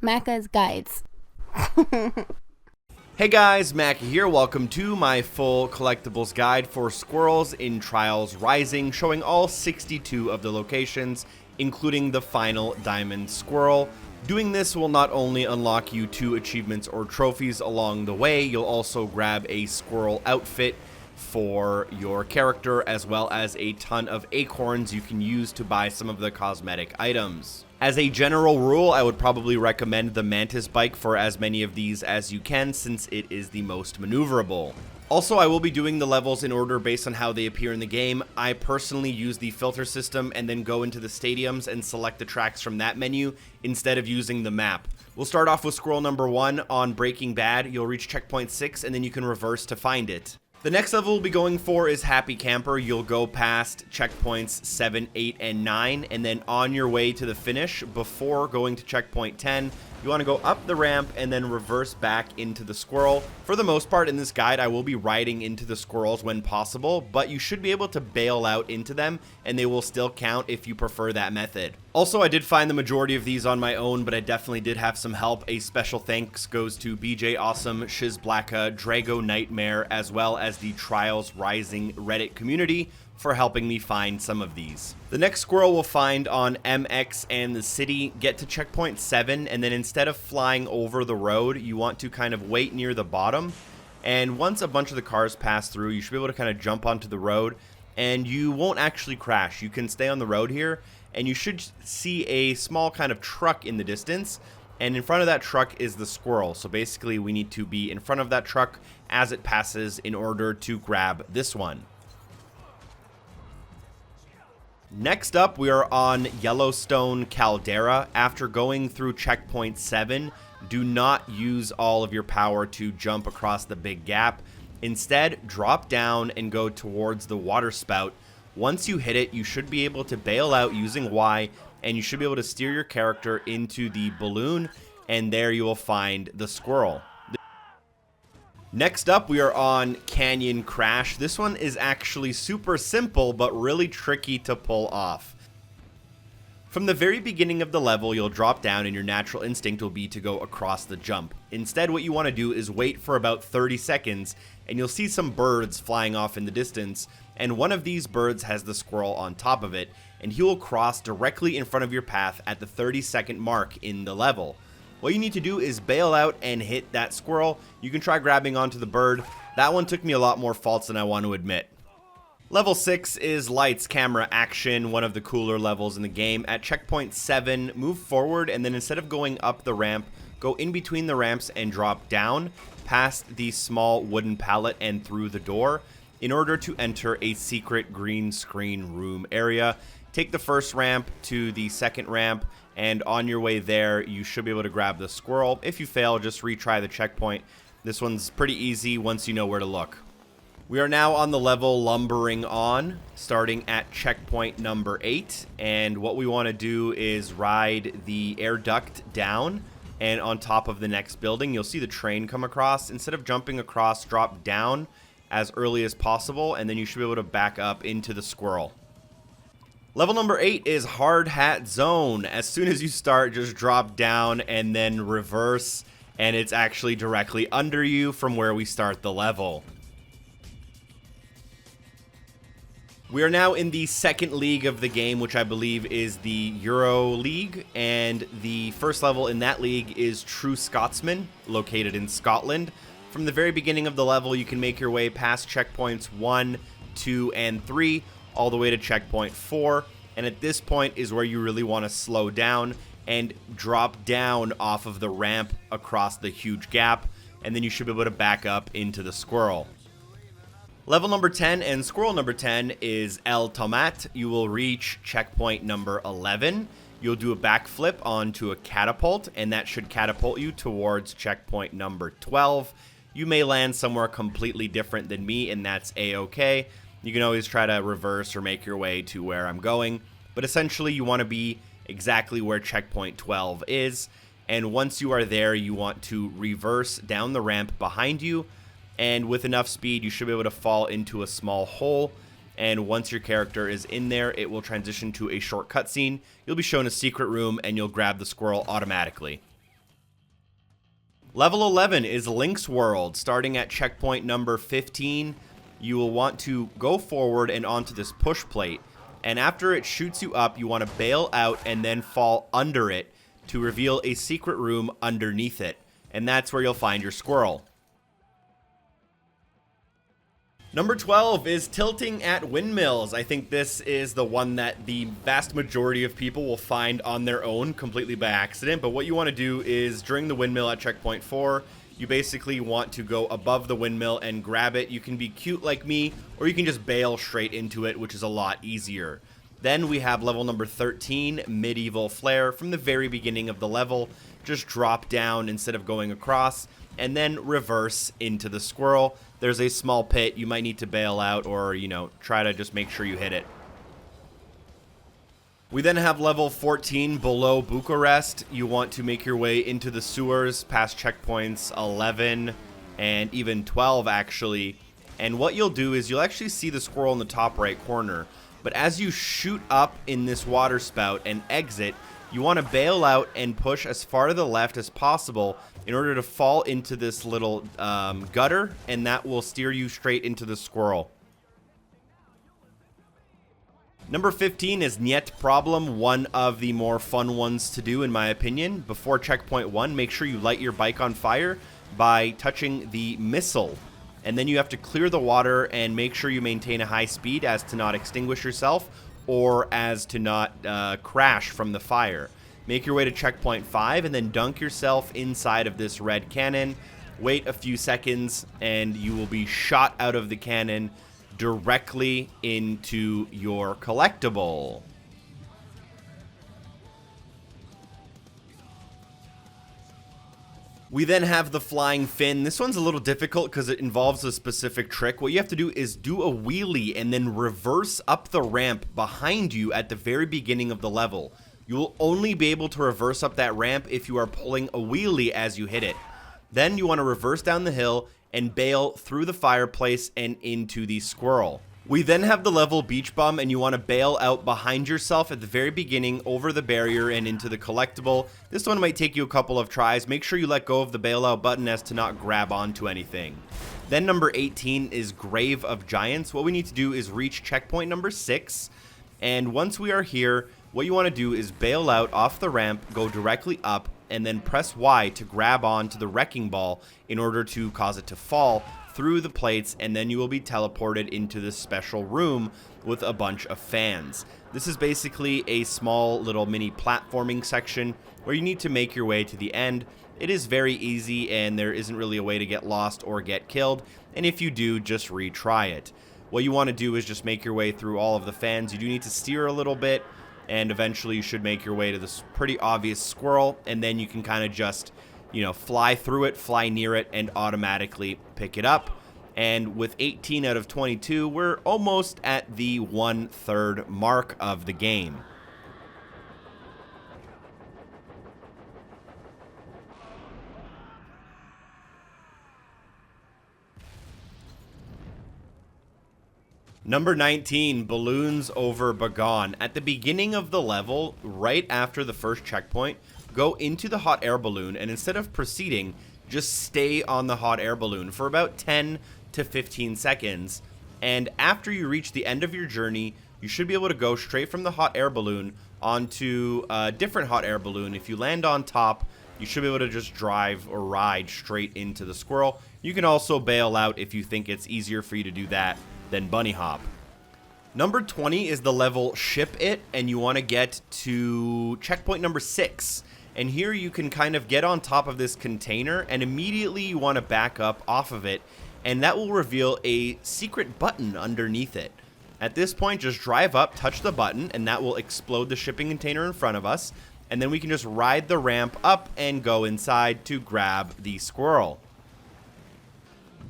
Macca's Guides. Hey guys, Mac here. Welcome to my full collectibles guide for Squirrels in Trials Rising, showing all 62 of the locations, including the final diamond squirrel. Doing this will not only unlock you 2 achievements or trophies along the way, you'll also grab a squirrel outfit for your character, as well as a ton of acorns you can use to buy some of the cosmetic items. As a general rule, I would probably recommend the Mantis bike for as many of these as you can, since it is the most maneuverable. Also, I will be doing the levels in order based on how they appear in the game. I personally use the filter system and then go into the stadiums and select the tracks from that menu instead of using the map. We'll start off with squirrel number 1 on Breaking Bad. You'll reach checkpoint 6 and then you can reverse to find it. The next level we'll be going for is Happy Camper. You'll go past checkpoints 7, 8, and 9, and then on your way to the finish, before going to checkpoint 10, you want to go up the ramp and then reverse back into the squirrel. For the most part in this guide, I will be riding into the squirrels when possible, but you should be able to bail out into them, and they will still count if you prefer that method. Also, I did find the majority of these on my own, but I definitely did have some help. A special thanks goes to BJ Awesome, Shiz Blacka, Drago Nightmare, as well as the Trials Rising Reddit community for helping me find some of these. The next squirrel we'll find on MX and the city. Get to checkpoint 7, and then instead of flying over the road, you want to kind of wait near the bottom. And once a bunch of the cars pass through, you should be able to kind of jump onto the road, and you won't actually crash. You can stay on the road here, and you should see a small kind of truck in the distance, and in front of that truck is the squirrel. So basically we need to be in front of that truck as it passes in order to grab this one. Next up, we are on Yellowstone Caldera. After going through checkpoint 7, do not use all of your power to jump across the big gap. Instead, drop down and go towards the water spout. Once you hit it, you should be able to bail out using Y, and you should be able to steer your character into the balloon, and there you will find the squirrel. Next up, we are on Canyon Crash. This one is actually super simple, but really tricky to pull off. From the very beginning of the level, you'll drop down and your natural instinct will be to go across the jump. Instead, what you want to do is wait for about 30 seconds, and you'll see some birds flying off in the distance, and one of these birds has the squirrel on top of it, and he will cross directly in front of your path at the 30-second mark in the level. What you need to do is bail out and hit that squirrel. You can try grabbing onto the bird. That one took me a lot more faults than I want to admit. Level 6 is Lights, Camera, Action, one of the cooler levels in the game. At checkpoint 7, move forward, and then instead of going up the ramp, go in between the ramps and drop down past the small wooden pallet and through the door in order to enter a secret green screen room area. Take the first ramp to the second ramp, and on your way there, you should be able to grab the squirrel. If you fail, just retry the checkpoint. This one's pretty easy once you know where to look. We are now on the level Lumbering On, starting at checkpoint number 8, and what we want to do is ride the air duct down, and on top of the next building, you'll see the train come across. Instead of jumping across, drop down as early as possible, and then you should be able to back up into the squirrel. Level number 8 is Hard Hat Zone. As soon as you start, just drop down and then reverse, and it's actually directly under you from where we start the level. We are now in the second league of the game, which I believe is the Euro League, and the first level in that league is True Scotsman, located in Scotland. From the very beginning of the level, you can make your way past checkpoints 1, 2, and 3, all the way to checkpoint 4, and at this point is where you really want to slow down and drop down off of the ramp across the huge gap, and then you should be able to back up into the squirrel. Level number 10 and squirrel number 10 is El Tomate. You will reach checkpoint number 11. You'll do a backflip onto a catapult, and that should catapult you towards checkpoint number 12. You may land somewhere completely different than me, and that's a-okay. You can always try to reverse or make your way to where I'm going, but essentially you want to be exactly where checkpoint 12 is, and once you are there, you want to reverse down the ramp behind you, and with enough speed, you should be able to fall into a small hole, and once your character is in there, it will transition to a short cutscene. You'll be shown a secret room, and you'll grab the squirrel automatically. Level 11 is Lynx World. Starting at checkpoint number 15, you will want to go forward and onto this push plate. And after it shoots you up, you want to bail out and then fall under it to reveal a secret room underneath it. And that's where you'll find your squirrel. Number 12 is Tilting at Windmills. I think this is the one that the vast majority of people will find on their own completely by accident. But what you want to do is during the windmill at checkpoint 4, you basically want to go above the windmill and grab it. You can be cute like me, or you can just bail straight into it, which is a lot easier. Then we have level number 13, Medieval Flair. From the very beginning of the level, just drop down instead of going across, and then reverse into the squirrel. There's a small pit. You might need to bail out or, try to just make sure you hit it. We then have level 14 below Bucharest. You want to make your way into the sewers past checkpoints 11 and even 12 actually. And what you'll do is you'll actually see the squirrel in the top right corner. But as you shoot up in this water spout and exit, you want to bail out and push as far to the left as possible in order to fall into this little gutter, and that will steer you straight into the squirrel. Number 15 is Nyet Problem, one of the more fun ones to do in my opinion. Before checkpoint 1, make sure you light your bike on fire by touching the missile. And then you have to clear the water and make sure you maintain a high speed as to not extinguish yourself or as to not crash from the fire. Make your way to checkpoint 5 and then dunk yourself inside of this red cannon. Wait a few seconds and you will be shot out of the cannon directly into your collectible. We then have the flying fin. This one's a little difficult because it involves a specific trick. What you have to do is do a wheelie and then reverse up the ramp behind you at the very beginning of the level. You will only be able to reverse up that ramp if you are pulling a wheelie as you hit it. Then you want to reverse down the hill and bail through the fireplace and into the squirrel. We then have the level Beach Bum, and you want to bail out behind yourself at the very beginning over the barrier and into the collectible. This one might take you a couple of tries. Make sure you let go of the bailout button as to not grab onto anything. Then number 18 is Grave of Giants. What we need to do is reach checkpoint number 6, and once we are here, what you want to do is bail out off the ramp, go directly up, and then press Y to grab onto the wrecking ball in order to cause it to fall through the plates, and then you will be teleported into this special room with a bunch of fans. This is basically a small little mini platforming section where you need to make your way to the end. It is very easy and there isn't really a way to get lost or get killed, and if you do, just retry it. What you want to do is just make your way through all of the fans. You do need to steer a little bit, and eventually you should make your way to this pretty obvious squirrel, and then you can kind of just fly through it, fly near it, and automatically pick it up. And with 18 out of 22, we're almost at the 1/3 mark of the game. Number 19, Balloons over Bagan. At the beginning of the level, right after the first checkpoint, go into the hot air balloon, and instead of proceeding, just stay on the hot air balloon for about 10 to 15 seconds. And after you reach the end of your journey, you should be able to go straight from the hot air balloon onto a different hot air balloon. If you land on top, you should be able to just drive or ride straight into the squirrel. You can also bail out if you think it's easier for you to do that than bunny hop. Number 20 is the level Ship It, and you want to get to checkpoint number 6. And here you can kind of get on top of this container, and immediately you want to back up off of it, and that will reveal a secret button underneath it. At this point, just drive up, touch the button, and that will explode the shipping container in front of us, and then we can just ride the ramp up and go inside to grab the squirrel.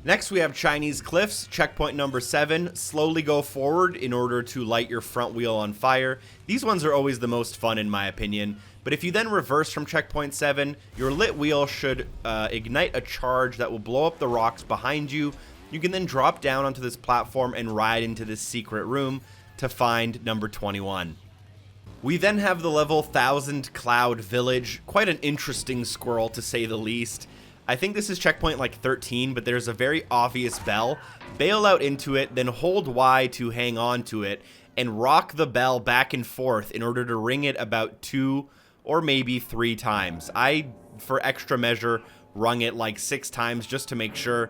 Next, we have Chinese Cliffs, checkpoint number 7. Slowly go forward in order to light your front wheel on fire. These ones are always the most fun in my opinion, but if you then reverse from checkpoint 7, your lit wheel should ignite a charge that will blow up the rocks behind you. You can then drop down onto this platform and ride into this secret room to find number 21. We then have the level 1000 Cloud Village, quite an interesting squirrel to say the least. I think this is checkpoint like 13, but there's a very obvious bell. Bail out into it, then hold Y to hang on to it, and rock the bell back and forth in order to ring it about 2 or maybe 3 times. I, for extra measure, rung it like 6 times just to make sure.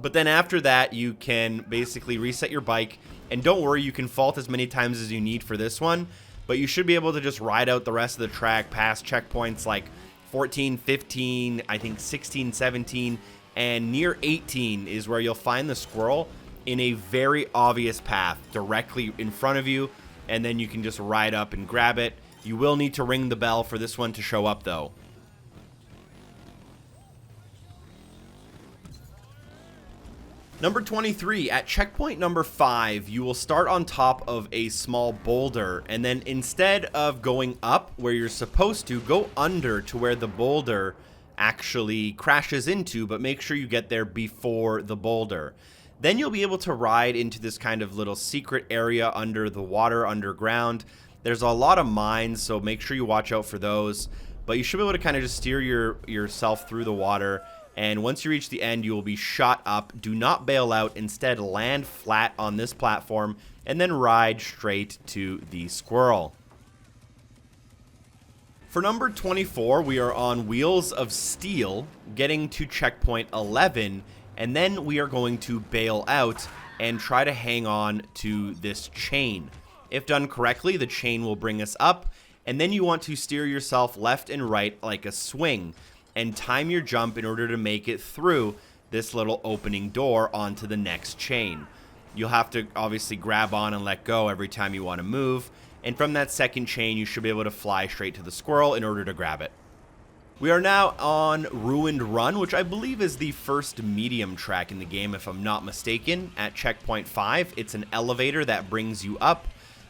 But then after that, you can basically reset your bike, and don't worry, you can fault as many times as you need for this one, but you should be able to just ride out the rest of the track past checkpoints like 14, 15, I think 16, 17, and near 18 is where you'll find the squirrel in a very obvious path directly in front of you, and then you can just ride up and grab it. You will need to ring the bell for this one to show up though. Number 23, at checkpoint number 5, you will start on top of a small boulder, and then instead of going up where you're supposed to, go under to where the boulder actually crashes into, but make sure you get there before the boulder. Then you'll be able to ride into this kind of little secret area under the water, underground. There's a lot of mines, so make sure you watch out for those, but you should be able to kind of just steer yourself through the water. And once you reach the end, you will be shot up. Do not bail out. Instead, land flat on this platform and then ride straight to the squirrel. For number 24, we are on Wheels of Steel, getting to checkpoint 11, and then we are going to bail out and try to hang on to this chain. If done correctly, the chain will bring us up, and then you want to steer yourself left and right like a swing, and time your jump in order to make it through this little opening door onto the next chain. You'll have to obviously grab on and let go every time you want to move, and from that second chain you should be able to fly straight to the squirrel in order to grab it. We are now on Ruined Run, which I believe is the first medium track in the game if I'm not mistaken. At checkpoint 5, it's an elevator that brings you up.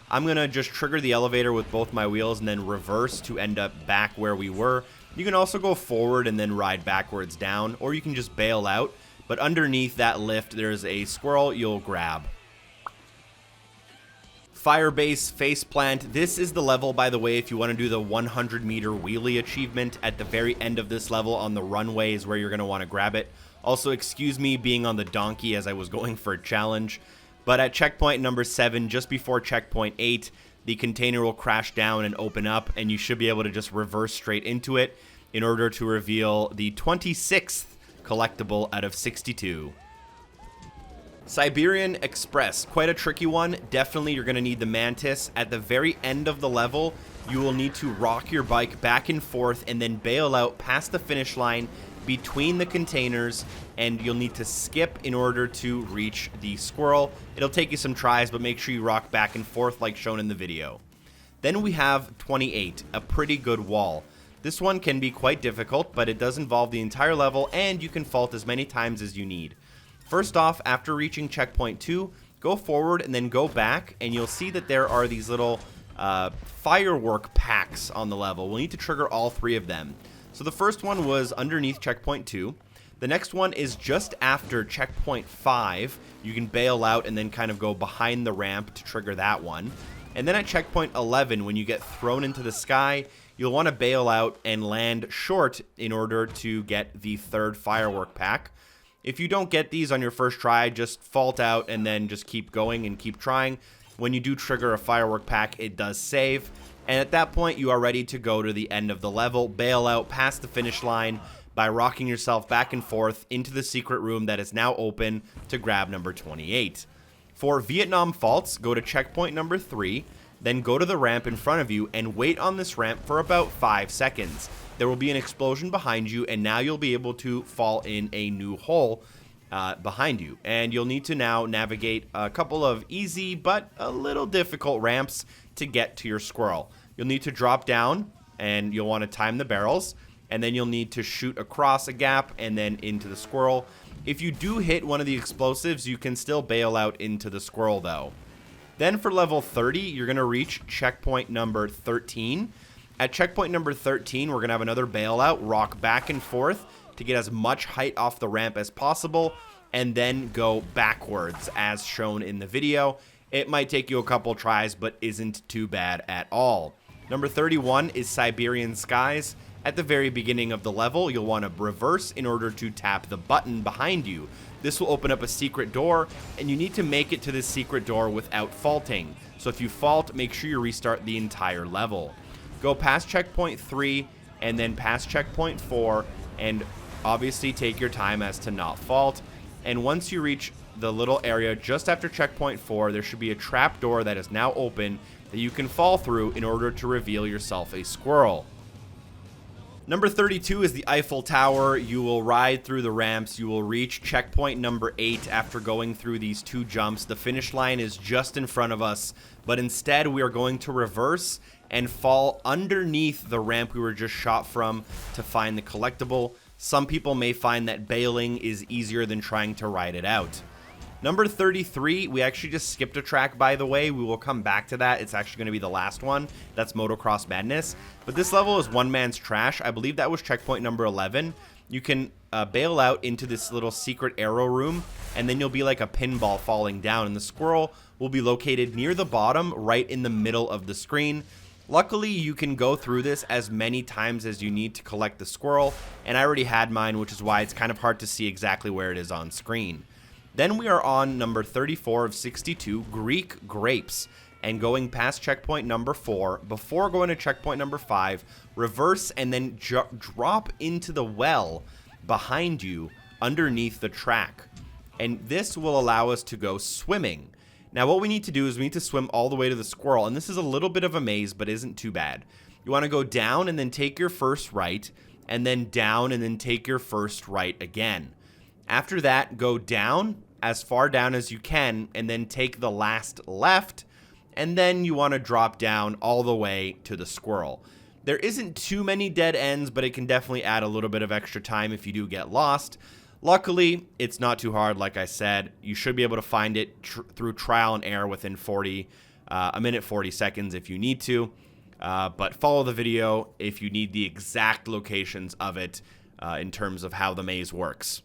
I'm going to just trigger the elevator with both my wheels and then reverse to end up back where we were. You can also go forward and then ride backwards down, or you can just bail out, but underneath that lift there's a squirrel you'll grab. Firebase Faceplant. This is the level, by the way, if you want to do the 100-meter wheelie achievement. At the very end of this level on the runway is where you're going to want to grab it. Also, excuse me being on the donkey as I was going for a challenge. But at checkpoint number 7, just before checkpoint 8, the container will crash down and open up, and you should be able to just reverse straight into it in order to reveal the 26th collectible out of 62. Siberian Express, quite a tricky one. Definitely you're going to need the mantis. At the very end of the level, you will need to rock your bike back and forth and then bail out past the finish line between the containers, and you'll need to skip in order to reach the squirrel. It'll take you some tries, but make sure you rock back and forth like shown in the video. Then we have 28, a pretty good wall. This one can be quite difficult, but it does involve the entire level, and you can fault as many times as you need. First off, after reaching checkpoint 2, go forward and then go back, and you'll see that there are these little firework packs on the level. We'll need to trigger all 3 of them. So the first one was underneath checkpoint 2. The next one is just after checkpoint 5. You can bail out and then kind of go behind the ramp to trigger that one. And then at checkpoint 11, when you get thrown into the sky, you'll want to bail out and land short in order to get the 3rd firework pack. If you don't get these on your first try, just fault out and then just keep going and keep trying. When you do trigger a firework pack, it does save. And at that point, you are ready to go to the end of the level, bail out past the finish line by rocking yourself back and forth into the secret room that is now open to grab number 28. For Vietnam faults, go to checkpoint number 3, then go to the ramp in front of you and wait on this ramp for about 5 seconds. There will be an explosion behind you, and now you'll be able to fall in a new hole behind you. And you'll need to now navigate a couple of easy but a little difficult ramps to get to your squirrel. You'll need to drop down, and you'll want to time the barrels, and then you'll need to shoot across a gap and then into the squirrel. If you do hit one of the explosives, you can still bail out into the squirrel though. Then for level 30, you're going to reach checkpoint number 13. At checkpoint number 13, we're going to have another bailout, rock back and forth to get as much height off the ramp as possible, and then go backwards as shown in the video. It might take you a couple tries, but isn't too bad at all. Number 31 is Siberian Skies. At the very beginning of the level, you'll want to reverse in order to tap the button behind you. This will open up a secret door, and you need to make it to this secret door without faulting. So if you fault, make sure you restart the entire level. Go past checkpoint 3, and then past checkpoint 4, and obviously take your time as to not fault. And once you reach the little area just after checkpoint 4, there should be a trap door that is now open that you can fall through in order to reveal yourself a squirrel. Number 32 is the Eiffel Tower. You will ride through the ramps. You will reach checkpoint number 8 after going through these 2 jumps. The finish line is just in front of us, but instead we are going to reverse and fall underneath the ramp we were just shot from to find the collectible. Some people may find that bailing is easier than trying to ride it out. Number 33, we actually just skipped a track, by the way. We will come back to that. It's actually going to be the last one. That's Motocross Madness. But this level is One Man's Trash. I believe that was checkpoint number 11. You can bail out into this little secret arrow room, and then you'll be like a pinball falling down, and the squirrel will be located near the bottom, right in the middle of the screen. Luckily, you can go through this as many times as you need to collect the squirrel, and I already had mine, which is why it's kind of hard to see exactly where it is on screen. Then we are on number 34 of 62, Greek Grapes, and going past checkpoint number 4, before going to checkpoint number 5, reverse and then drop into the well behind you underneath the track. And this will allow us to go swimming. Now what we need to do is we need to swim all the way to the squirrel, and this is a little bit of a maze, but isn't too bad. You want to go down and then take your first right, and then down and then take your first right again. After that, go down as far down as you can, and then take the last left, and then you want to drop down all the way to the squirrel. There isn't too many dead ends, but it can definitely add a little bit of extra time if you do get lost. Luckily, it's not too hard, like I said. You should be able to find it through trial and error within a minute 40 seconds if you need to. But follow the video if you need the exact locations of it in terms of how the maze works.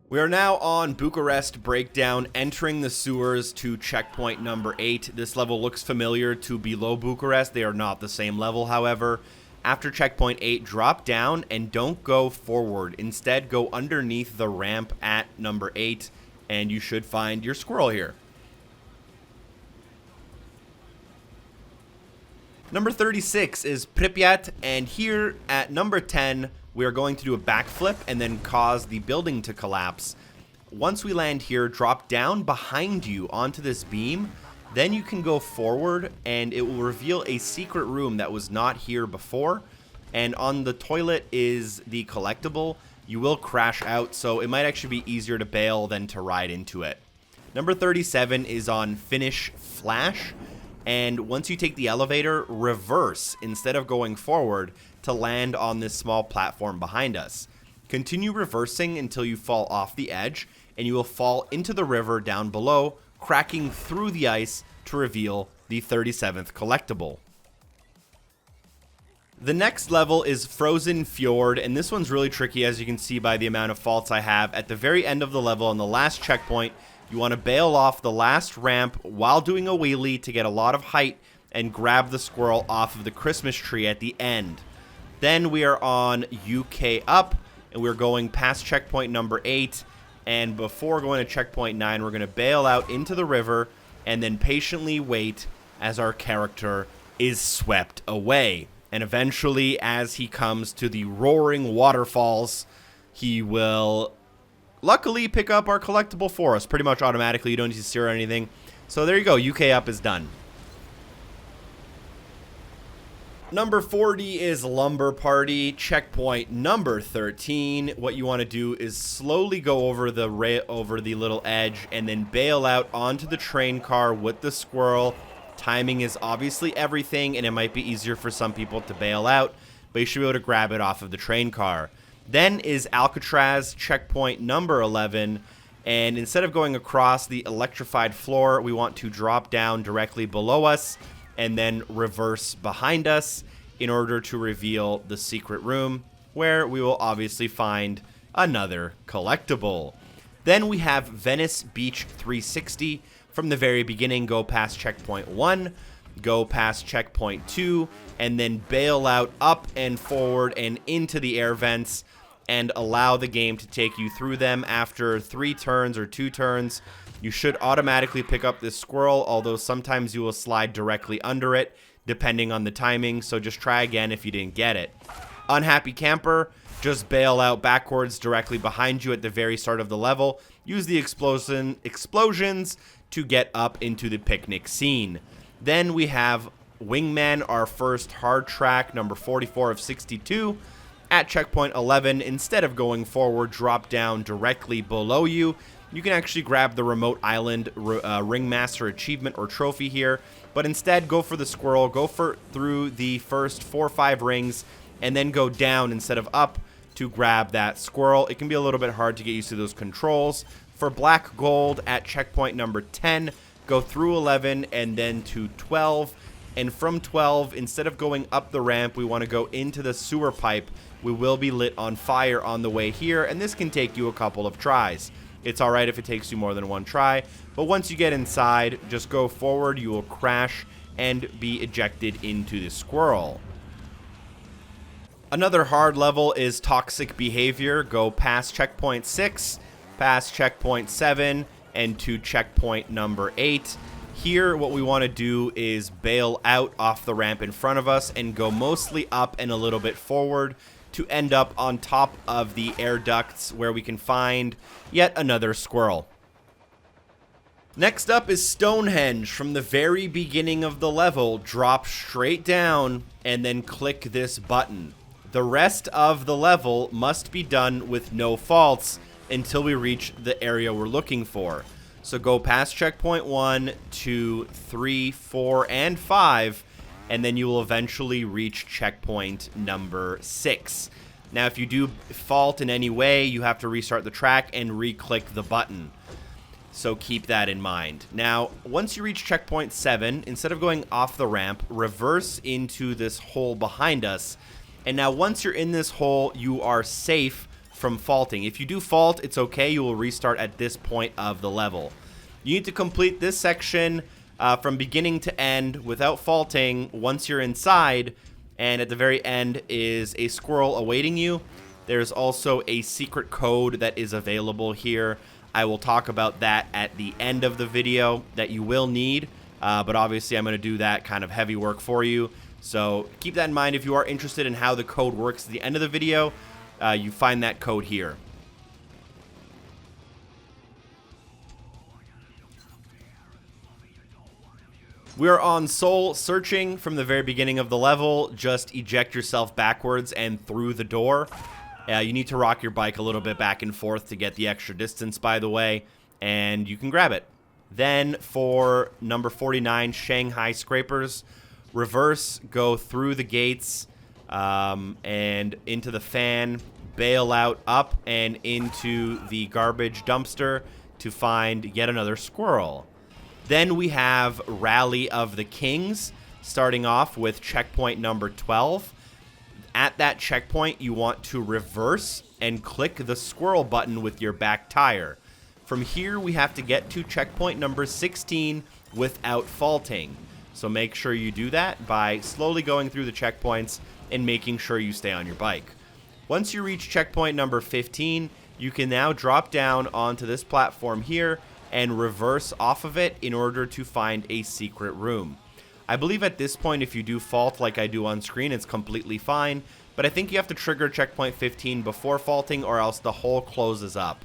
We are now on Bucharest Breakdown, entering the sewers to checkpoint number 8. This level looks familiar to below Bucharest. They are not the same level, however. After checkpoint 8, drop down and don't go forward. Instead, go underneath the ramp at number 8, and you should find your squirrel here. Number 36 is Pripyat, and here at number 10, we are going to do a backflip and then cause the building to collapse. Once we land here, drop down behind you onto this beam. Then you can go forward and it will reveal a secret room that was not here before. And on the toilet is the collectible. You will crash out, so it might actually be easier to bail than to ride into it. Number 37 is on Finnish Flash. And once you take the elevator, reverse instead of going forward to land on this small platform behind us. Continue reversing until you fall off the edge, and you will fall into the river down below, cracking through the ice to reveal the 37th collectible. The next level is Frozen Fjord, and this one's really tricky, as you can see by the amount of faults I have. At the very end of the level, on the last checkpoint, you want to bail off the last ramp while doing a wheelie to get a lot of height and grab the squirrel off of the Christmas tree at the end. Then we are on UK Up, and we're going past checkpoint number 8, and before going to checkpoint 9, we're going to bail out into the river and then patiently wait as our character is swept away. And eventually, as he comes to the roaring waterfalls, he will luckily pick up our collectible for us pretty much automatically. You don't need to steer or anything. So there you go. UK Up is done. Number 40 is Lumber Party, checkpoint number 13. What you want to do is slowly go over the little edge and then bail out onto the train car with the squirrel. Timing is obviously everything, and it might be easier for some people to bail out, but you should be able to grab it off of the train car. Then is Alcatraz, checkpoint number 11, and instead of going across the electrified floor, we want to drop down directly below us and then reverse behind us in order to reveal the secret room, where we will obviously find another collectible. Then we have Venice Beach 360. From the very beginning, go past checkpoint 1, go past checkpoint 2, and then bail out up and forward and into the air vents and allow the game to take you through them. After 3 turns or 2 turns, you should automatically pick up this squirrel, although sometimes you will slide directly under it, depending on the timing, so just try again if you didn't get it. Unhappy camper, just bail out backwards directly behind you at the very start of the level. Use the explosions to get up into the picnic scene. Then we have Wingman, our first hard track, number 44 of 62. At checkpoint 11, instead of going forward, drop down directly below you. You can actually grab the remote island ringmaster achievement or trophy here, but instead go for the squirrel, go through the first 4 or 5 rings, and then go down instead of up to grab that squirrel. It can be a little bit hard to get used to those controls. For black gold at checkpoint number 10, go through 11 and then to 12. And from 12, instead of going up the ramp, we want to go into the sewer pipe. We will be lit on fire on the way here, and this can take you a couple of tries. It's alright if it takes you more than 1 try, but once you get inside, just go forward, you will crash and be ejected into the squirrel. Another hard level is toxic behavior. Go past checkpoint 6, past checkpoint 7, and to checkpoint number 8. Here, what we want to do is bail out off the ramp in front of us and go mostly up and a little bit forward to end up on top of the air ducts where we can find yet another squirrel. Next up is Stonehenge. From the very beginning of the level, drop straight down and then click this button. The rest of the level must be done with no faults until we reach the area we're looking for. So go past checkpoint 1, 2, 3, 4, and 5, and then you will eventually reach checkpoint number 6. Now, if you do fault in any way, you have to restart the track and re-click the button. So keep that in mind. Now, once you reach checkpoint 7, instead of going off the ramp, reverse into this hole behind us. And now, once you're in this hole, you are safe from faulting. If you do fault, it's okay. You will restart at this point of the level. You need to complete this section from beginning to end without faulting once you're inside, and at the very end is a squirrel awaiting you. There's also a secret code that is available here. I will talk about that at the end of the video that you will need, but obviously I'm going to do that kind of heavy work for you. So keep that in mind. If you are interested in how the code works at the end of the video, you find that code here. We are on Seoul Searching. From the very beginning of the level, just eject yourself backwards and through the door. You need to rock your bike a little bit back and forth to get the extra distance, by the way, and you can grab it. Then for number 49, Shanghai Scrapers, reverse, go through the gates and into the fan, bail out up and into the garbage dumpster to find yet another squirrel. Then we have Rally of the Kings, starting off with checkpoint number 12. At that checkpoint, you want to reverse and click the squirrel button with your back tire. From here, we have to get to checkpoint number 16 without faulting. So make sure you do that by slowly going through the checkpoints and making sure you stay on your bike. Once you reach checkpoint number 15, you can now drop down onto this platform here and reverse off of it in order to find a secret room. I believe at this point, if you do fault like I do on screen, it's completely fine, but I think you have to trigger checkpoint 15 before faulting or else the hole closes up.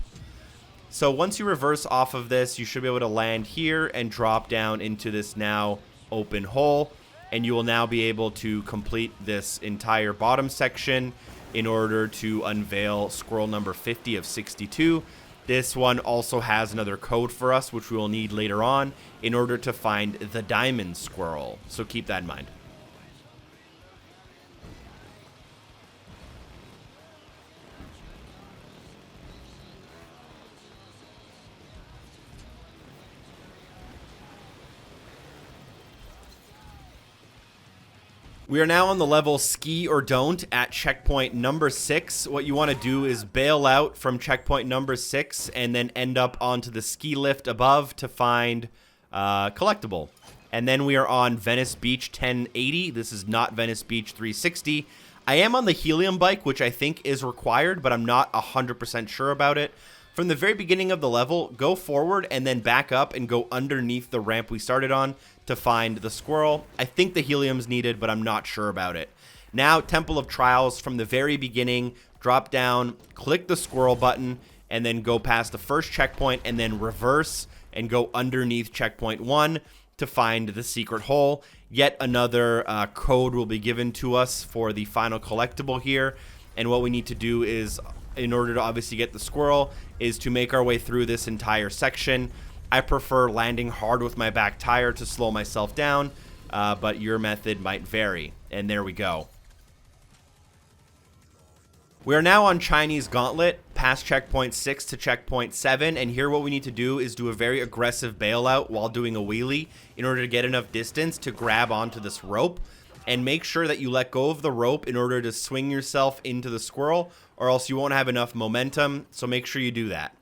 So once you reverse off of this, you should be able to land here and drop down into this now open hole, and you will now be able to complete this entire bottom section in order to unveil squirrel number 50 of 62. This one also has another code for us, which we will need later on in order to find the diamond squirrel. So keep that in mind. We are now on the level Ski or Don't at checkpoint number 6. What you want to do is bail out from checkpoint number 6 and then end up onto the ski lift above to find collectible. And then we are on Venice Beach 1080. This is not Venice Beach 360. I am on the helium bike, which I think is required, but I'm not 100% sure about it. From the very beginning of the level, go forward and then back up and go underneath the ramp we started on to find the squirrel. I think the helium's needed, but I'm not sure about it. Now, Temple of Trials, from the very beginning, drop down, click the squirrel button, and then go past the first checkpoint and then reverse and go underneath checkpoint 1 to find the secret hole. Yet another code will be given to us for the final collectible here. And what we need to do is, in order to obviously get the squirrel, is to make our way through this entire section. I prefer landing hard with my back tire to slow myself down, but your method might vary. And there we go. We are now on Chinese Gauntlet, past checkpoint 6 to checkpoint 7, and here what we need to do is do a very aggressive bailout while doing a wheelie in order to get enough distance to grab onto this rope. And make sure that you let go of the rope in order to swing yourself into the squirrel, or else you won't have enough momentum, so make sure you do that.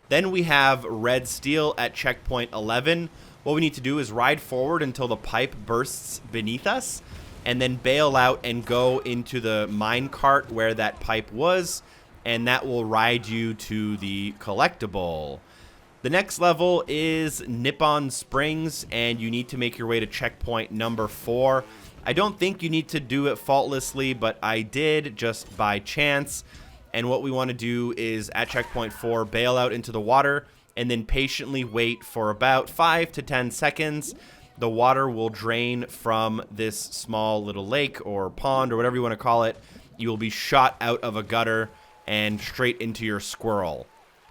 Then we have Red Steel at checkpoint 11. What we need to do is ride forward until the pipe bursts beneath us, and then bail out and go into the mine cart where that pipe was, and that will ride you to the collectible. The next level is Nippon Springs, and you need to make your way to checkpoint number 4. I don't think you need to do it faultlessly, but I did just by chance. And what we want to do is, at checkpoint 4, bail out into the water and then patiently wait for about 5 to 10 seconds. The water will drain from this small little lake or pond or whatever you want to call it. You will be shot out of a gutter and straight into your squirrel.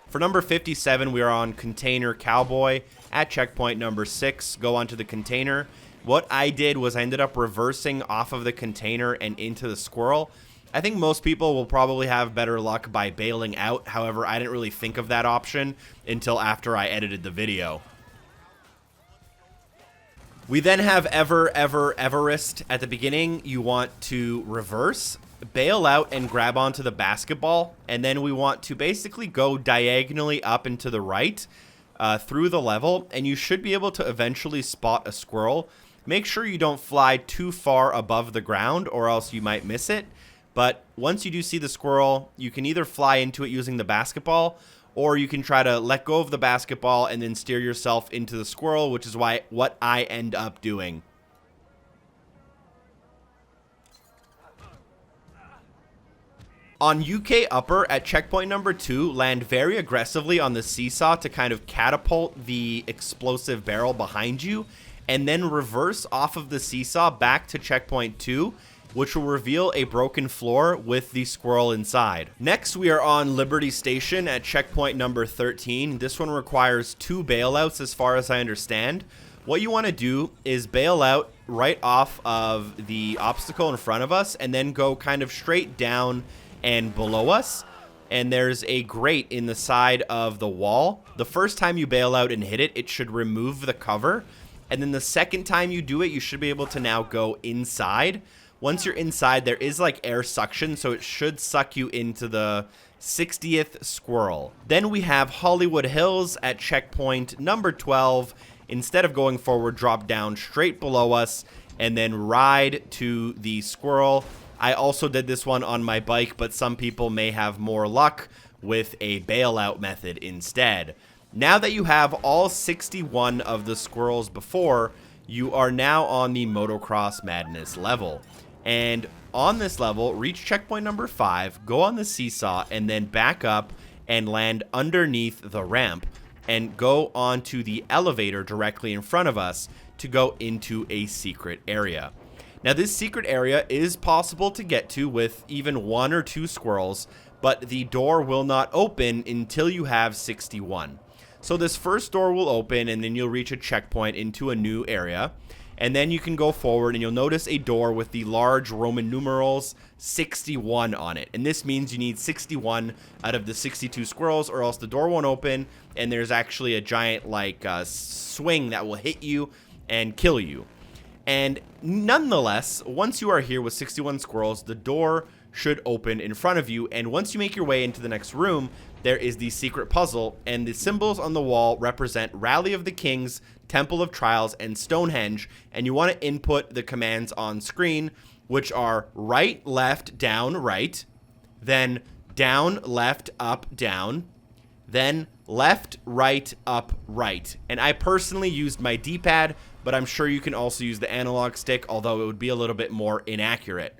For number 57, we are on Container Cowboy at checkpoint number 6. Go onto the container. What I did was I ended up reversing off of the container and into the squirrel. I think most people will probably have better luck by bailing out. However, I didn't really think of that option until after I edited the video. We then have Everest at the beginning. You want to reverse, bail out, and grab onto the basketball. And then we want to basically go diagonally up and to the right through the level. And you should be able to eventually spot a squirrel. Make sure you don't fly too far above the ground or else you might miss it. But once you do see the squirrel, you can either fly into it using the basketball, or you can try to let go of the basketball and then steer yourself into the squirrel, which is what I end up doing. On UK Upper at checkpoint number 2, land very aggressively on the seesaw to kind of catapult the explosive barrel behind you, and then reverse off of the seesaw back to checkpoint 2, which will reveal a broken floor with the squirrel inside. Next, we are on Liberty Station at checkpoint number 13. This one requires 2 bailouts as far as I understand. What you want to do is bail out right off of the obstacle in front of us and then go kind of straight down and below us. And there's a grate in the side of the wall. The first time you bail out and hit it, it should remove the cover. And then the second time you do it, you should be able to now go inside. Once you're inside, there is like air suction, so it should suck you into the 60th squirrel. Then we have Hollywood Hills at checkpoint number 12. Instead of going forward, drop down straight below us and then ride to the squirrel. I also did this one on my bike, but some people may have more luck with a bailout method instead. Now that you have all 61 of the squirrels before, you are now on the Motocross Madness level. And on this level, reach checkpoint number 5, go on the seesaw, and then back up and land underneath the ramp and go onto the elevator directly in front of us to go into a secret area. Now, this secret area is possible to get to with even 1 or 2 squirrels, but the door will not open until you have 61. So this first door will open, and then you'll reach a checkpoint into a new area. And then you can go forward, and you'll notice a door with the large Roman numerals 61 on it. And this means you need 61 out of the 62 squirrels, or else the door won't open, and there's actually a giant, swing that will hit you and kill you. And nonetheless, once you are here with 61 squirrels, the door should open in front of you, and once you make your way into the next room, there is the secret puzzle, and the symbols on the wall represent Rally of the Kings, Temple of Trials, and Stonehenge, and you want to input the commands on screen, which are right, left, down, right, then down, left, up, down, then left, right, up, right. And I personally used my D-pad, but I'm sure you can also use the analog stick, although it would be a little bit more inaccurate.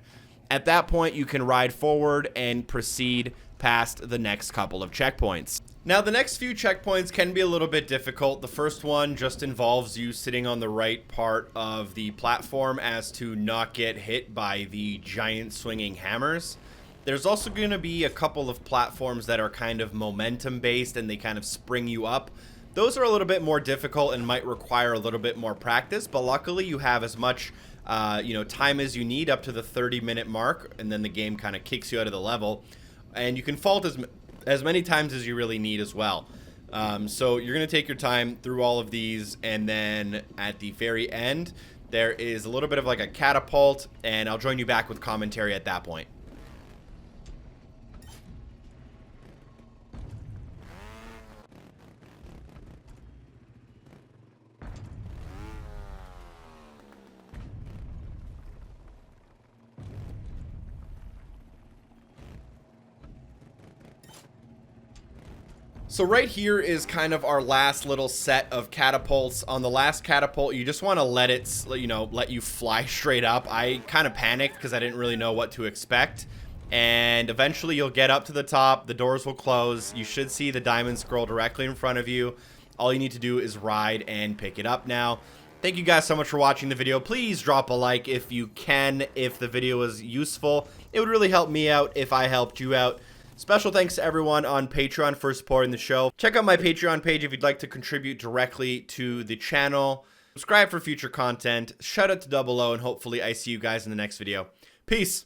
At that point, you can ride forward and proceed past the next couple of checkpoints. Now, the next few checkpoints can be a little bit difficult. The first one just involves you sitting on the right part of the platform as to not get hit by the giant swinging hammers. There's also going to be a couple of platforms that are kind of momentum based and they kind of spring you up. Those are a little bit more difficult and might require a little bit more practice, but luckily you have as much time as you need, up to the 30-minute mark, and then the game kind of kicks you out of the level, and you can fault as many times as you really need as well. So you're going to take your time through all of these, and then at the very end there is a little bit of like a catapult, and I'll join you back with commentary at that point. So right here is kind of our last little set of catapults. On the last catapult, you just want to let it, let you fly straight up. I kind of panicked because I didn't really know what to expect. And eventually you'll get up to the top, the doors will close. You should see the diamond scroll directly in front of you. All you need to do is ride and pick it up now. Thank you guys so much for watching the video. Please drop a like if you can, if the video was useful. It would really help me out if I helped you out. Special thanks to everyone on Patreon for supporting the show. Check out my Patreon page if you'd like to contribute directly to the channel. Subscribe for future content. Shout out to Double O, and hopefully I see you guys in the next video. Peace.